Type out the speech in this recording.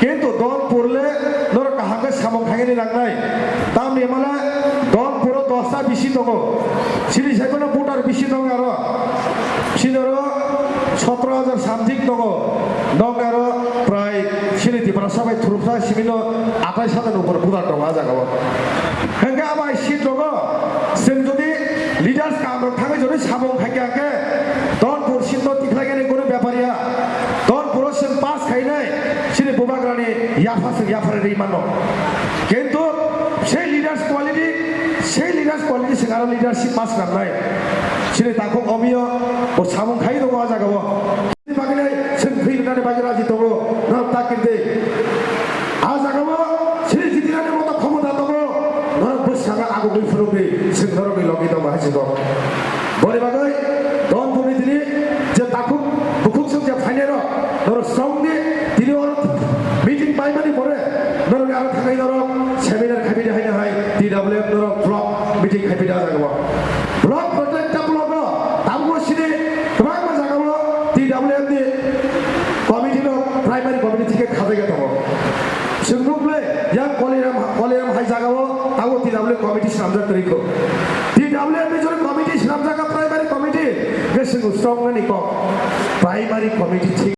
কিন্তু দল পড়লে ধর কাহাকে সামং খাইনি রাখনাই তাম এমালা দল পুরো 10টা বেশি দङ সিনি সেখানে ভোটার বেশি দङ আরো সিনর 17,000 সামথিং দङ আরো প্রায় সিনি দিবরা সবাই থ্রুফা সিমিনো 28,000 উপর ভোটার দङ জাগাও হেঙ্গে আবার সিট দङ जों যদি লিডার্স কামরক থাকি যদি সামং খাইকে দল পরসিন্ত তিখলাগেনি কোনো ব্যাপারিয়া দল পুরো जों পাস খাইনাই সিনি বুবাগ্রানি ইয়াফারে রিমানো কিন্তু সেই লিডার্স কোয়ালিটি जों आरो লিডারশিপ পাস खालामनाय सिनि ताखौ अमियो ओ सामं खाइ दङ जागाव बागै जों फैनानै बागै राजि दङ ना ताकिदे आ जागाव सिनि जिदिनानै मत क्षमता दङ ना बोसागा आगो गै फुरुबि जों नरगै लगि दङ हासि दङ बरे बागै दन पुनि दिनि जे ताखौ बुकुक जों जे फाइनेर नर स्ट्रंगनि दिनि और मिटिं बायमानि बरे नरगै आरो थाखाय नर सेमिनार खाबिदे हायनो हाय DWF नर ब्लक मिटिं खाबिदे जागाव ब्लक प्रत्येकटा ब्लक तामगो सिनि गोबां जागाव DWF नि कमिटिनो प्राइमारि कमिटि থেকে खाजायगा दङ जों नुब्ले या कलिराम हाय जागाव तागो DWF कमिटि सामजा तरिखौ DWF नि जरे कमिटि सामजागा प्राइमारि कमिटि बे जों स्ट्रंग नि को प्राइमारि कमिटि